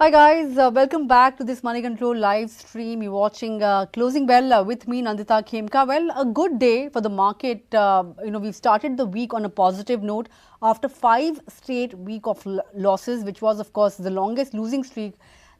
Hi guys, welcome back to this Moneycontrol live stream. You're watching Closing Bell with me, Nandita Khemka. Well, a good day for the market. We've started the week on a positive note after 5 straight week of losses, which was, of course, the longest losing streak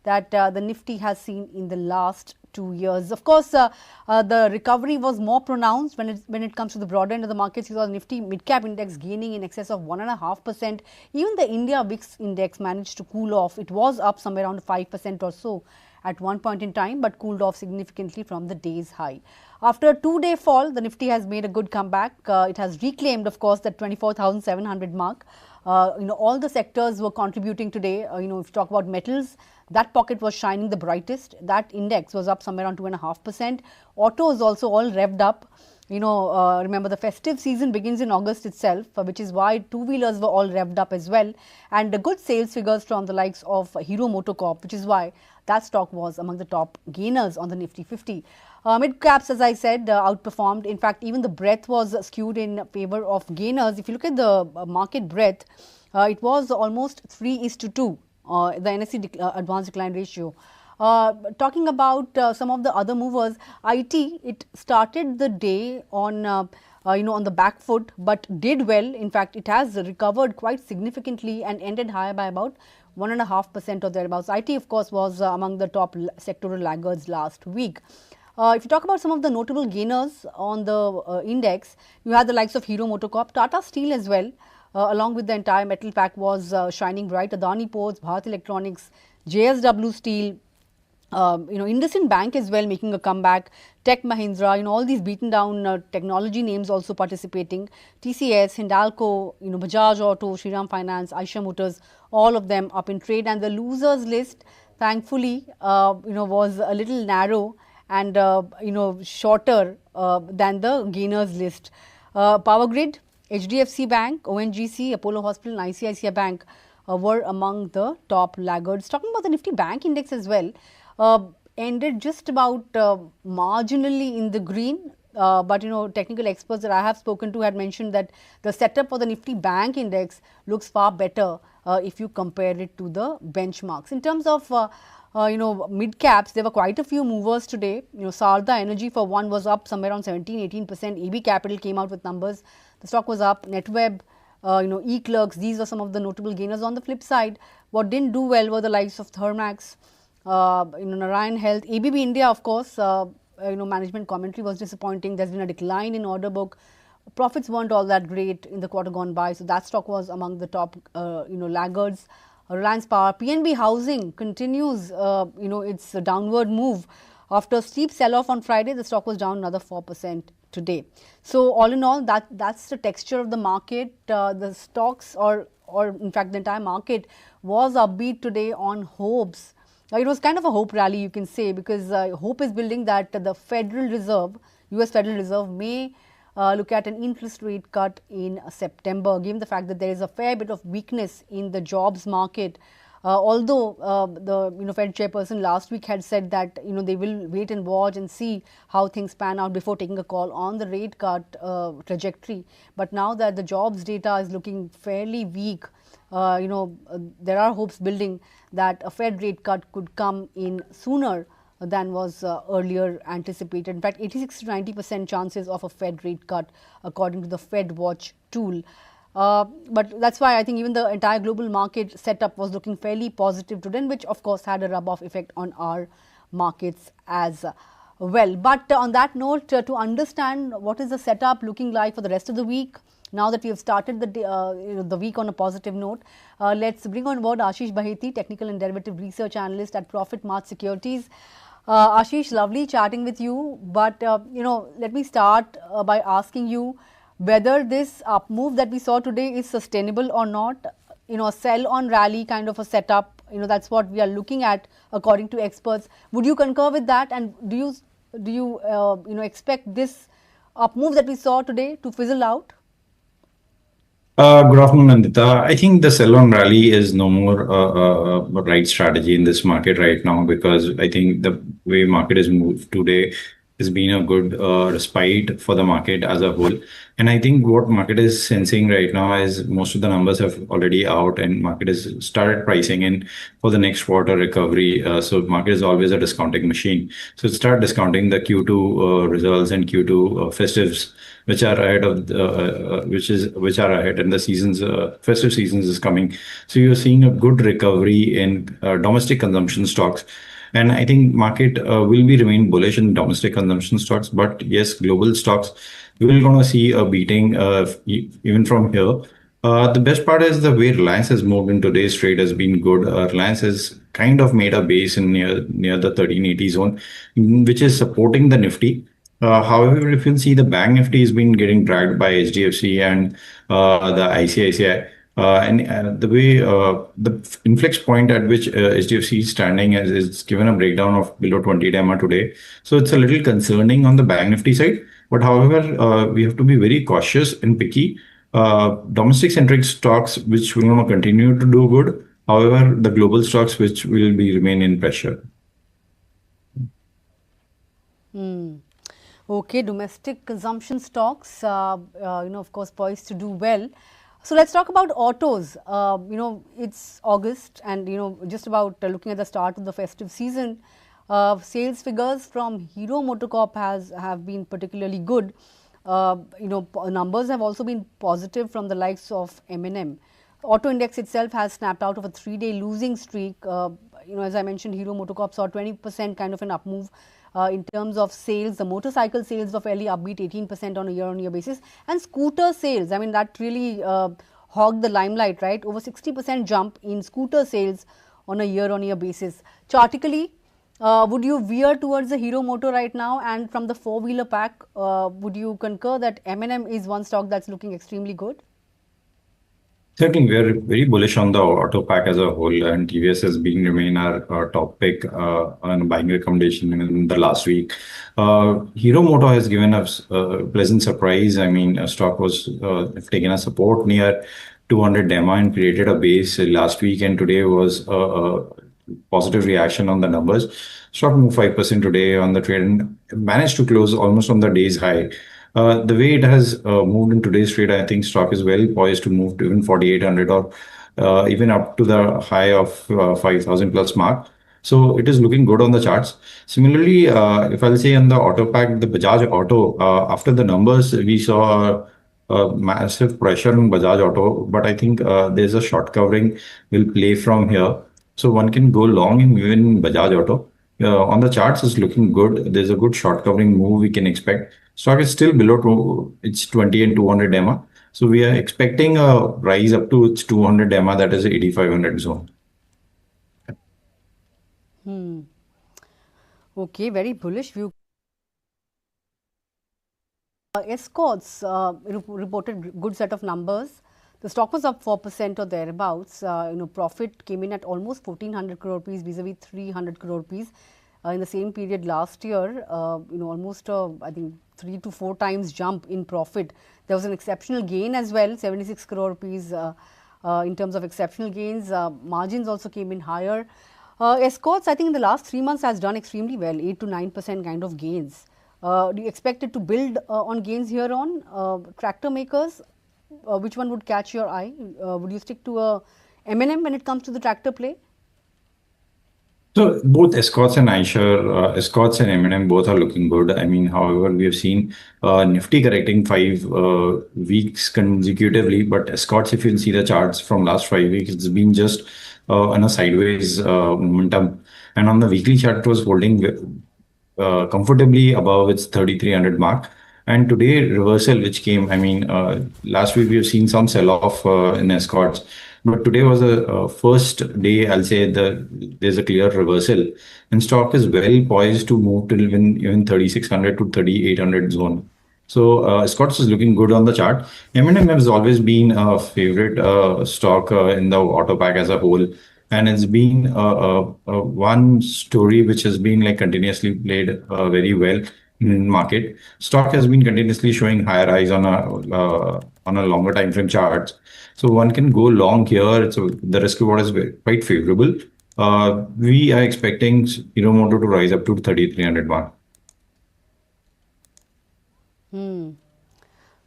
that the Nifty has seen in the last 2 years. Of course, the recovery was more pronounced when it comes to the broader end of the markets. You saw the Nifty mid-cap index gaining in excess of 1.5%. Even the India VIX index managed to cool off. It was up somewhere around 5% or so at one point in time, but cooled off significantly from the day's high. After a 2-day fall, the Nifty has made a good comeback. It has reclaimed, of course, that 24,700 mark. All the sectors were contributing today. If you talk about metals, that pocket was shining the brightest. That index was up somewhere around 2.5%. Autos also all revved up. Remember the festive season begins in August itself, which is why two-wheelers were all revved up as well. And the good sales figures from the likes of Hero MotoCorp, which is why that stock was among the top gainers on the Nifty 50. Mid caps, as I said, outperformed. In fact, even the breadth was skewed in favor of gainers. If you look at the market breadth, it was almost 3:2. The NSE advanced decline ratio. Talking about some of the other movers, IT, it started the day on on the back foot, but did well. In fact, it has recovered quite significantly and ended higher by about 1.5% or thereabouts. IT, of course, was among the top sectoral laggards last week. If you talk about some of the notable gainers on the index, you had the likes of Hero MotoCorp, Tata Steel as well. Along with the entire metal pack was shining bright. Adani Ports, Bharat Electronics, JSW Steel, IndusInd Bank as well making a comeback. Tech Mahindra, all these beaten down technology names also participating. TCS, Hindalco, Bajaj Auto, Shriram Finance, Aisha Motors, all of them up in trade. And the losers list, thankfully, was a little narrow and shorter than the gainers list. Power Grid, HDFC Bank, ONGC, Apollo Hospital and ICICI Bank were among the top laggards. Talking about the Nifty Bank Index as well, ended just about marginally in the green. But technical experts that I have spoken to had mentioned that the setup for the Nifty Bank Index looks far better if you compare it to the benchmarks. In terms of mid caps, there were quite a few movers today. Sarda Energy for one was up somewhere around 17-18%. AB Capital came out with numbers. The stock was up. NetWeb, eClerx, these are some of the notable gainers. On the flip side, what didn't do well were the likes of Thermax, Narayan Health, ABB India, of course. Management commentary was disappointing. There's been a decline in order book. Profits weren't all that great in the quarter gone by, so that stock was among the top, laggards. Reliance Power, PNB Housing continues, its downward move. After a steep sell-off on Friday, the stock was down another 4% today. So all in all, that's the texture of the market. The stocks, or in fact the entire market, was upbeat today on hopes. It was kind of a hope rally, you can say, because hope is building that the Federal Reserve, US Federal Reserve, may look at an interest rate cut in September, given the fact that there is a fair bit of weakness in the jobs market. Although the Fed chairperson last week had said that they will wait and watch and see how things pan out before taking a call on the rate cut trajectory. But now that the jobs data is looking fairly weak, there are hopes building that a Fed rate cut could come in sooner than was earlier anticipated. In fact, 86 to 90% chances of a Fed rate cut according to the Fed Watch tool. But that's why I think even the entire global market setup was looking fairly positive today, which of course had a rub-off effect on our markets as well. But on that note, to understand what is the setup looking like for the rest of the week, now that we have started the week on a positive note, let's bring on board Ashish Bahety, Technical and Derivative Research Analyst at ProfitMart Securities. Ashish, lovely chatting with you, but let me start by asking you whether this up move that we saw today is sustainable or not. A sell on rally kind of a setup, that's what we are looking at according to experts. Would you concur with that? And do you expect this up move that we saw today to fizzle out? Good afternoon, Nandita. I think the sell-on rally is no more a right strategy in this market right now, because I think the way market is moved today has been a good respite for the market as a whole. And I think what market is sensing right now is most of the numbers have already out, and market has started pricing in for the next quarter recovery. So market is always a discounting machine. So it start discounting the Q2 results and Q2 festives, which are ahead of the, which are ahead, and the seasons festive seasons is coming. So you're seeing a good recovery in domestic consumption stocks. And I think market will be remain bullish in domestic consumption stocks. But yes, global stocks, we will gonna see a beating even from here. The best part is the way Reliance has moved in today's trade has been good. Reliance has kind of made a base in near the 1380 zone, which is supporting the Nifty. However, if you'll see, the bank Nifty has been getting dragged by HDFC and the ICICI. And the way the inflex point at which HDFC is standing is given a breakdown of below 20 DEMA today. So it's a little concerning on the bank Nifty side. But however, we have to be very cautious and picky. Domestic centric stocks, which will continue to do good. However, the global stocks, which will be remain in pressure. Okay, domestic consumption stocks, of course, poised to do well. So let's talk about autos. It's August, and just about looking at the start of the festive season. Sales figures from Hero MotoCorp have been particularly good. Numbers have also been positive from the likes of M&M. Auto index itself has snapped out of a 3-day losing streak. As I mentioned, Hero MotoCorp saw 20% kind of an up move. In terms of sales, the motorcycle sales were fairly upbeat, 18% on a year-on-year basis. And scooter sales, I mean, that really hogged the limelight, right? Over 60% jump in scooter sales on a year-on-year basis. Chartically, would you veer towards the Hero Moto right now? And from the four-wheeler pack, would you concur that M&M is one stock that's looking extremely good? Certainly, we are very bullish on the auto pack as a whole, and TVS has been remain our top pick on buying recommendation in the last week. Hero Moto has given us a pleasant surprise. I mean, stock was taken a support near 200 DEMA and created a base last week, and today was a positive reaction on the numbers. Stock moved 5% today on the trade and managed to close almost on the day's high. The way it has moved in today's trade, I think stock is well poised to move to even 4,800 or even up to the high of 5,000 plus mark. So it is looking good on the charts. Similarly, if I'll say on the auto pack, the Bajaj Auto, after the numbers, we saw massive pressure on Bajaj Auto, but I think there's a short covering will play from here. So one can go long in even Bajaj Auto. On the charts, it's looking good. There's a good short covering move we can expect. Stock is still below its 20 and 200 EMA. So we are expecting a rise up to its 200 EMA, that is 8,500 zone. Okay, very bullish view. Escorts reported good set of numbers. The stock was up 4% or thereabouts. Profit came in at almost 1,400 crore rupees vis-a-vis 300 crore rupees in the same period last year. Almost I think 3 to 4 times jump in profit. There was an exceptional gain as well, 76 crore rupees in terms of exceptional gains. Margins also came in higher. Escorts, I think in the last 3 months has done extremely well, 8 to 9% kind of gains. Do you expect it to build on gains here on? Tractor makers, which one would catch your eye? Would you stick to a M&M when it comes to the tractor play? So both Escorts and Eicher, Escorts and M&M both are looking good. I mean, however, we have seen Nifty correcting 5 weeks consecutively, but Escorts, if you'll see the charts from last 5 weeks, it's been just on a sideways momentum. And on the weekly chart, it was holding comfortably above its 3,300 mark. And today, reversal which came, I mean, last week we've seen some sell-off in Escorts, but today was a first day, I'll say there's a clear reversal. And stock is well poised to move to even 3,600 to 3,800 zone. So Escorts is looking good on the chart. M&M has always been a favorite stock in the auto pack as a whole. And it's been one story which has been like continuously played very well in market. Stock has been continuously showing higher highs on a longer time frame charts. So one can go long here. So the risk reward is quite favorable. We are expecting Hero Moto to rise up to 3,300 mark. Hmm.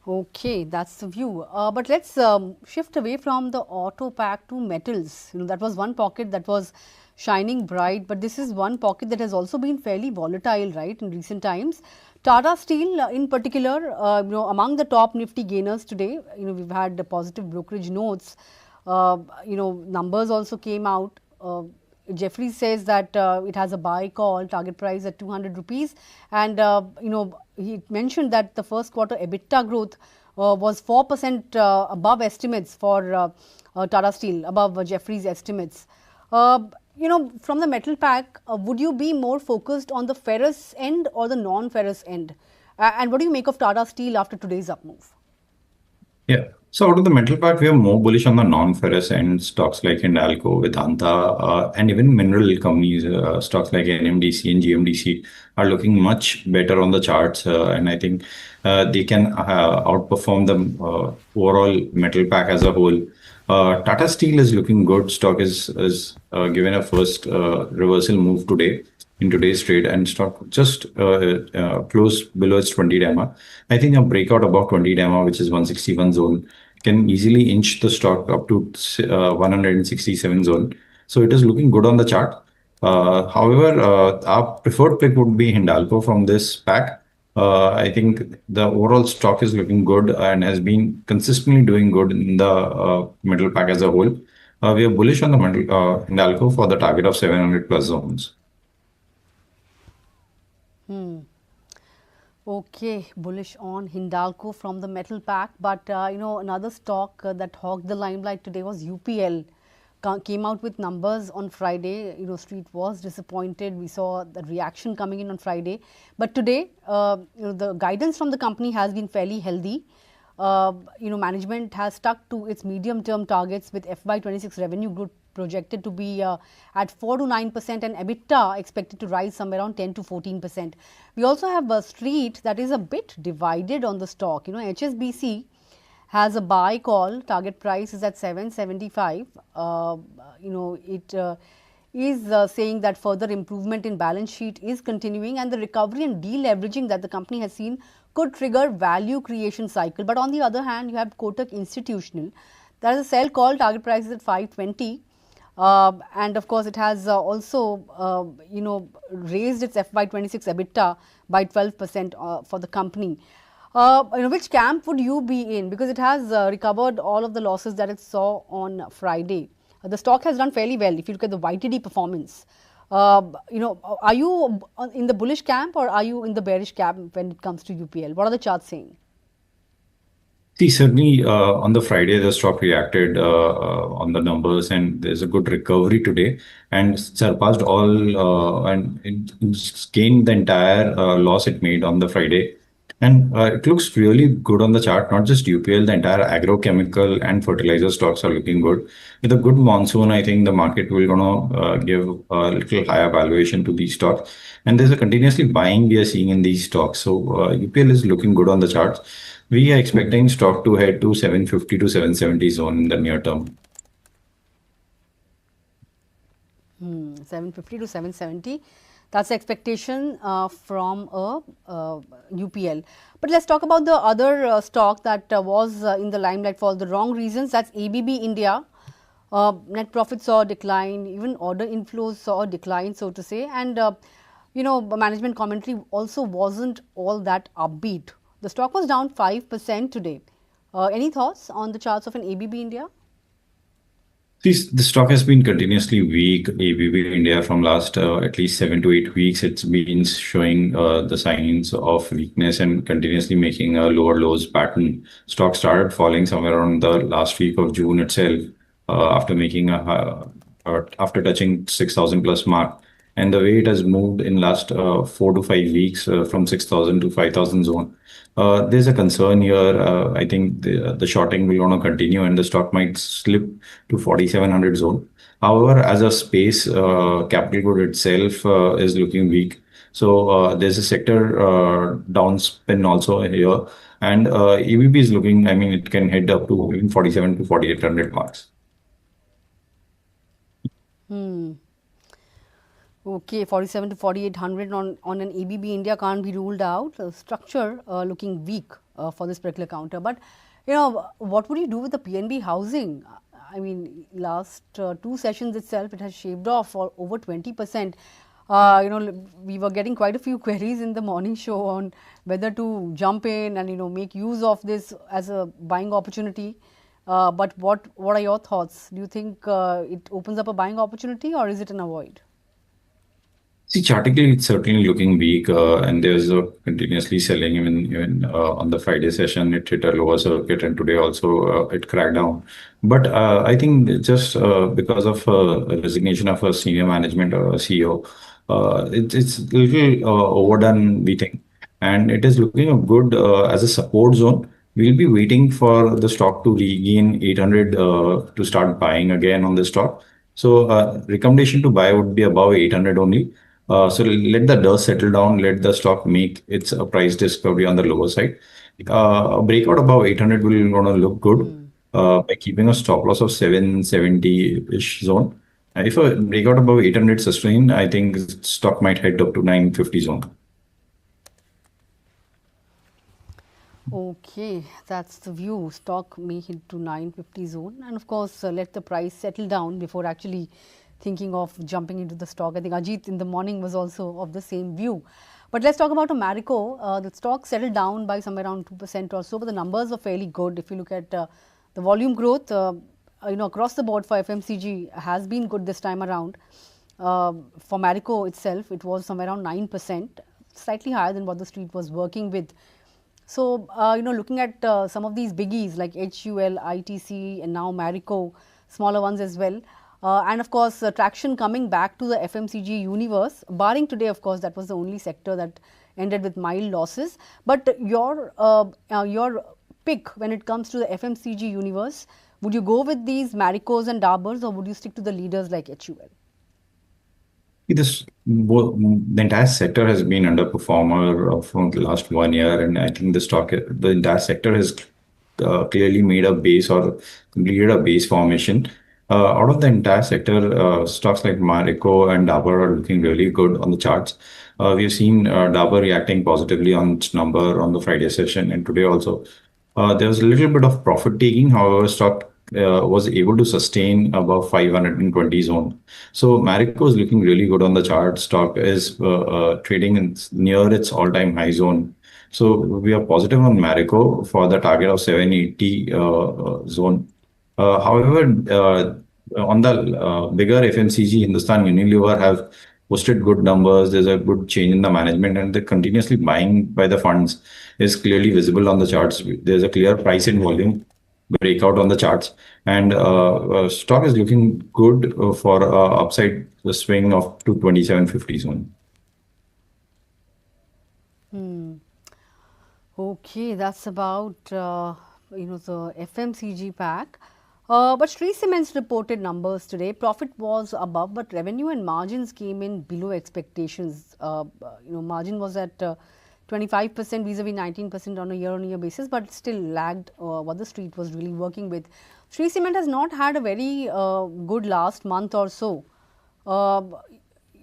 Okay, that's the view. But let's shift away from the auto pack to metals. That was one pocket that was shining bright, but this is one pocket that has also been fairly volatile, right, in recent times. Tata Steel, in particular, among the top Nifty gainers today. We've had the positive brokerage notes. Numbers also came out. Jeffrey says that it has a buy call, target price at 200 rupees, and he mentioned that the first quarter EBITDA growth was 4% above estimates for Tata Steel, above Jeffrey's estimates. From the metal pack, would you be more focused on the ferrous end or the non-ferrous end? And what do you make of Tata Steel after today's up move? Yeah. So out of the metal pack, we are more bullish on the non-ferrous end stocks like Hindalco, Vedanta, and even mineral companies, stocks like NMDC and GMDC are looking much better on the charts. And I think they can outperform the overall metal pack as a whole. Tata Steel is looking good. Stock is given a first reversal move today in today's trade, and stock just closed below its 20 DAMA. I think a breakout above 20 DAMA, which is 161 zone, can easily inch the stock up to 167 zone. So it is looking good on the chart. However, our preferred pick would be Hindalco from this pack. I think the overall stock is looking good and has been consistently doing good in the middle pack as a whole. We are bullish on the middle Hindalco for the target of 700 plus zones. Okay, bullish on Hindalco from the metal pack, but another stock that hogged the limelight today was UPL. Came out with numbers on Friday. Street was disappointed. We saw the reaction coming in on Friday, but today, the guidance from the company has been fairly healthy. Management has stuck to its medium-term targets with FY26 revenue growth projected to be at 4 to 9% and EBITDA expected to rise somewhere around 10 to 14%. We also have a street that is a bit divided on the stock. HSBC has a buy call, target price is at 775. It is saying that further improvement in balance sheet is continuing, and the recovery and deleveraging that the company has seen could trigger value creation cycle. But on the other hand, you have Kotak Institutional. There is a sell call, target price is at 520. And of course, it has also, raised its FY26 EBITDA by 12% for the company. Which camp would you be in? Because it has recovered all of the losses that it saw on Friday. The stock has done fairly well if you look at the YTD performance. Are you in the bullish camp or are you in the bearish camp when it comes to UPL? What are the charts saying? See, certainly on the Friday, the stock reacted on the numbers, and there's a good recovery today and surpassed all and it gained the entire loss it made on the Friday. And it looks really good on the chart, not just UPL, the entire agrochemical and fertilizer stocks are looking good. With a good monsoon, I think the market will gonna give a little higher valuation to these stocks. And there's a continuously buying we are seeing in these stocks. So UPL is looking good on the charts. We are expecting stock to head to 750 to 770 zone in the near term. 750 to 770. That's the expectation from UPL. But let's talk about the other stock that was in the limelight for the wrong reasons. That's ABB India. Net profits saw a decline, even order inflows saw a decline, so to say. And, management commentary also wasn't all that upbeat. The stock was down 5% today. Any thoughts on the charts of an ABB India? The stock has been continuously weak, ABB India, from last at least 7 to 8 weeks. It's been showing the signs of weakness and continuously making a lower lows pattern. Stock started falling somewhere around the last week of June itself after making after touching 6,000 plus mark. And the way it has moved in last 4 to 5 weeks from 6,000 to 5,000 zone. There's a concern here. I think the shorting will want to continue and the stock might slip to 4,700 zone. However, as a space, capital good itself is looking weak. So there's a sector downspin also here. And EBP is looking, I mean, it can head up to even 47 to 4,800 marks. Okay, 47 to 4800 on an ABB India can't be ruled out. Structure looking weak for this particular counter. But, what would you do with the PNB housing? I mean, last two sessions itself, it has shaved off for over 20%. We were getting quite a few queries in the morning show on whether to jump in and, make use of this as a buying opportunity. But what are your thoughts? Do you think it opens up a buying opportunity or is it an avoid? See, chartically, it's certainly looking weak, and there's a continuously selling. Even on the Friday session, it hit a lower circuit, and today also it cracked down. But I think just because of a resignation of a senior management CEO, it's a little overdone, we think, and it is looking good as a support zone. We'll be waiting for the stock to regain 800 to start buying again on the stock. So recommendation to buy would be above 800 only. So let the dust settle down, let the stock make its price discovery on the lower side. A breakout above 800 will gonna look good by keeping a stop loss of 770-ish zone. If a breakout above 800 sustain, I think stock might head up to 950 zone. Okay, that's the view. Stock may hit to 950 zone, and of course, let the price settle down before actually thinking of jumping into the stock. I think Ajit in the morning was also of the same view. But let's talk about Marico. The stock settled down by somewhere around 2% or so, but the numbers are fairly good. If you look at the volume growth, across the board for FMCG has been good this time around. For Marico itself, it was somewhere around 9%, slightly higher than what the street was working with. So, looking at some of these biggies like HUL, ITC, and now Marico, smaller ones as well. And of course, traction coming back to the FMCG universe, barring today, of course, that was the only sector that ended with mild losses. But your pick when it comes to the FMCG universe, would you go with these Maricos and Daburs or would you stick to the leaders like HUL? The entire sector has been underperformer from the last 1 year, and I think the entire sector has clearly made a base or completed a base formation. Out of the entire sector, stocks like Marico and Dabur are looking really good on the charts. We've seen Dabur reacting positively on its number on the Friday session and today also. There was a little bit of profit taking, however, stock was able to sustain above 520 zone. So Marico is looking really good on the chart. Stock is trading near its all-time high zone. So we are positive on Marico for the target of 780 zone. However, on the bigger FMCG, Hindustan Unilever have posted good numbers. There's a good change in the management, and the continuously buying by the funds is clearly visible on the charts. There's a clear price and volume breakout on the charts, and stock is looking good for upside the swing of to 2750 zone. Okay, that's about the FMCG pack. But Shree Cement's reported numbers today. Profit was above, but revenue and margins came in below expectations. Margin was at 25% vis-a-vis 19% on a year-on-year basis, but still lagged what the street was really working with. Shree Cement has not had a very good last month or so.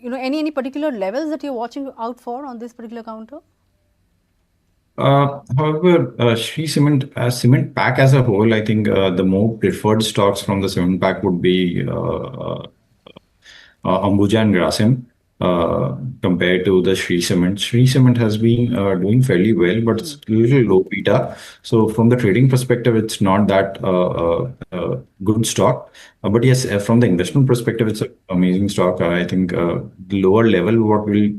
Any particular levels that you're watching out for on this particular counter? However, Shree Cement, cement pack as a whole, I think the more preferred stocks from the cement pack would be Ambuja and Grasim compared to the Shree Cement. Shree Cement has been doing fairly well, but it's a little low beta. So from the trading perspective, it's not that good stock. But yes, from the investment perspective, it's an amazing stock. I think the lower level, what we'll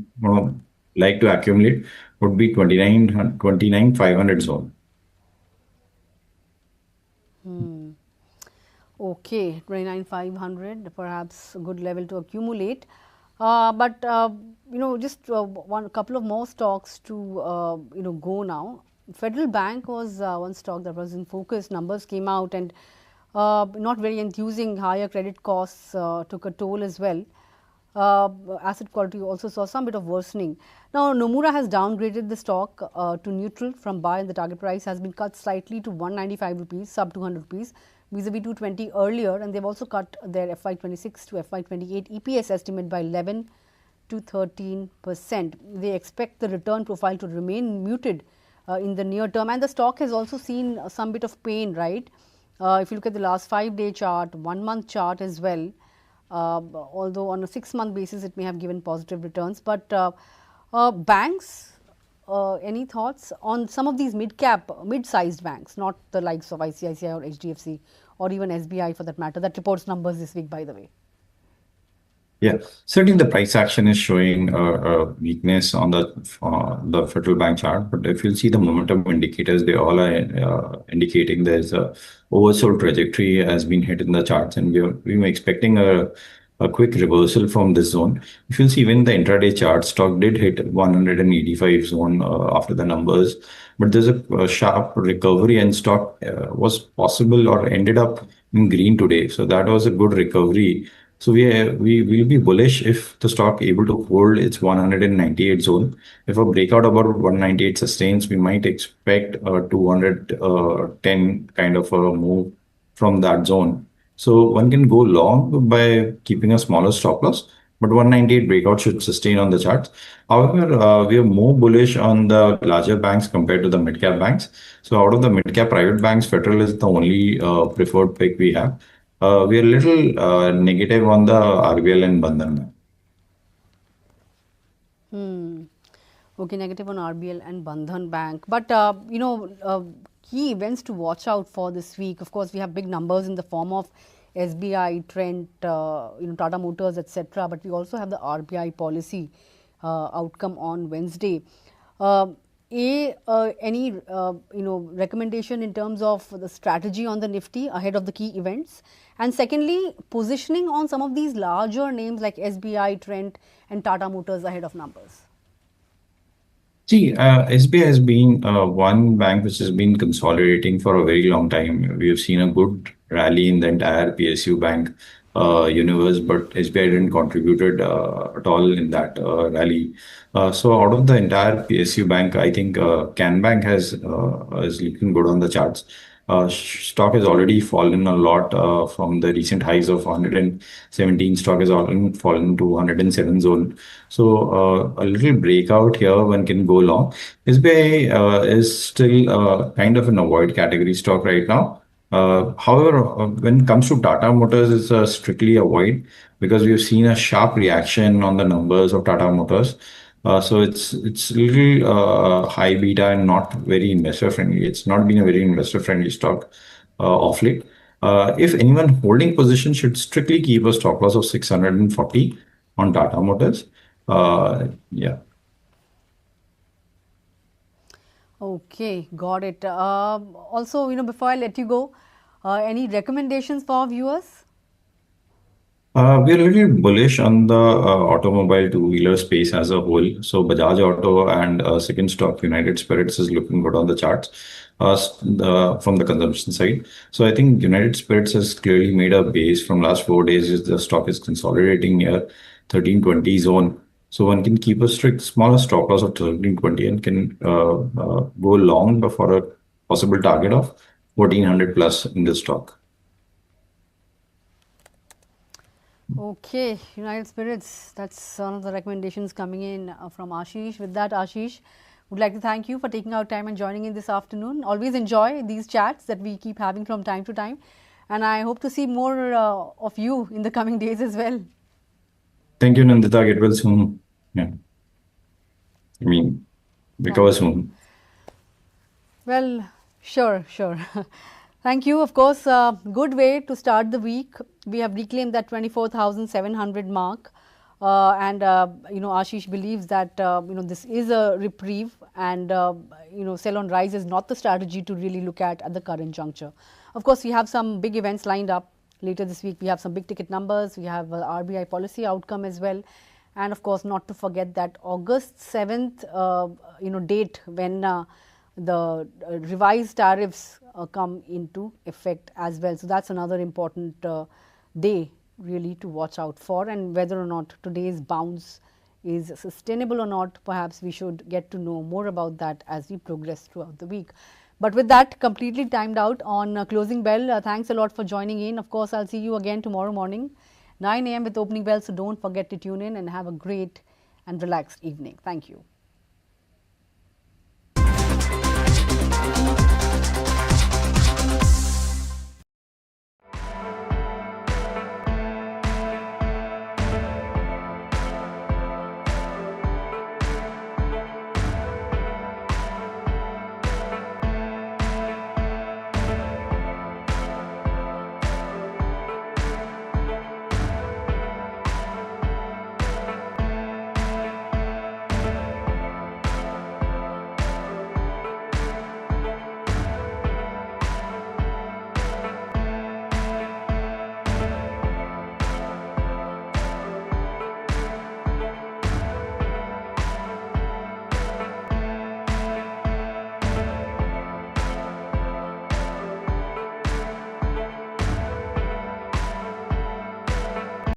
like to accumulate would be 29,500 zone. Okay, 29,500, perhaps a good level to accumulate. But just one couple of more stocks to go now. Federal Bank was one stock that was in focus. Numbers came out and not very enthusing. Higher credit costs took a toll as well. Asset quality also saw some bit of worsening. Now, Nomura has downgraded the stock to neutral from buy, and the target price has been cut slightly to 195 rupees, sub 200 rupees, vis-a-vis 220 earlier, and they've also cut their FY26 to FY28 EPS estimate by 11 to 13%. They expect the return profile to remain muted in the near term, and the stock has also seen some bit of pain, right? If you look at the last 5-day chart, 1-month chart as well, although on a 6-month basis it may have given positive returns. But banks, any thoughts on some of these mid-sized banks, not the likes of ICICI or HDFC or even SBI for that matter, that reports numbers this week, by the way? Yeah, certainly the price action is showing a weakness on the Federal Bank chart. But if you see the momentum indicators, they all are indicating there's a oversold trajectory has been hit in the charts, and we were expecting a quick reversal from this zone. If you see, even the intraday chart, stock did hit 185 zone after the numbers, but there's a sharp recovery, and stock was possible or ended up in green today. So that was a good recovery. So we will be bullish if the stock able to hold its 198 zone. If a breakout above 198 sustains, we might expect a 210 kind of a move from that zone. So one can go long by keeping a smaller stop loss, but 198 breakout should sustain on the charts. However, we are more bullish on the larger banks compared to the mid cap banks. So out of the mid cap private banks, Federal is the only preferred pick we have. We are a little negative on the RBL and Bandhan. Okay, negative on RBL and Bandhan Bank. But, key events to watch out for this week. Of course, we have big numbers in the form of SBI, Trent, Tata Motors, etc. But we also have the RBI policy outcome on Wednesday. Any recommendation in terms of the strategy on the Nifty ahead of the key events, and secondly, positioning on some of these larger names like SBI, Trent, and Tata Motors ahead of numbers? See, SBI has been one bank which has been consolidating for a very long time. We have seen a good rally in the entire PSU bank universe, but SBI didn't contributed at all in that rally. So out of the entire PSU bank, I think Can Bank is looking good on the charts. Stock has already fallen a lot from the recent highs of 117. Stock has already fallen to 107 zone. So a little breakout here, one can go long. SBI is still kind of an avoid category stock right now. However, when it comes to Tata Motors, it's strictly avoid because we've seen a sharp reaction on the numbers of Tata Motors. So it's a little high beta and not very investor friendly. It's not been a very investor friendly stock off late. If anyone holding position should strictly keep a stop loss of 640 on Tata Motors. Yeah. Okay, got it. Also, before I let you go, any recommendations for our viewers? We're a little bullish on the automobile two-wheeler space as a whole. So Bajaj Auto and second stock United Spirits is looking good on the charts from the consumption side. So I think United Spirits has clearly made a base from last 4 days. The stock is consolidating near 1320 zone. So one can keep a strict smaller stop loss of 1320 and can go long for a possible target of 1400 plus in this stock. Okay, United Spirits, that's one of the recommendations coming in from Ashish. With that, Ashish, would like to thank you for taking out time and joining in this afternoon. Always enjoy these chats that we keep having from time to time, and I hope to see more of you in the coming days as well. Thank you, Nandita. Get well soon. Yeah. I mean, recover soon. Well, sure. Thank you. Of course, good way to start the week. We have reclaimed that 24,700 mark, and Ashish believes that this is a reprieve, and sell on rise is not the strategy to really look at the current juncture. Of course, we have some big events lined up later this week. We have some big ticket numbers. We have RBI policy outcome as well, and of course, not to forget that August 7th, date when the revised tariffs come into effect as well. So that's another important day really to watch out for, and whether or not today's bounce is sustainable or not, perhaps we should get to know more about that as we progress throughout the week. But with that, completely timed out on closing bell. Thanks a lot for joining in. Of course, I'll see you again tomorrow morning, 9 a.m. with opening bell. So don't forget to tune in and have a great and relaxed evening. Thank you.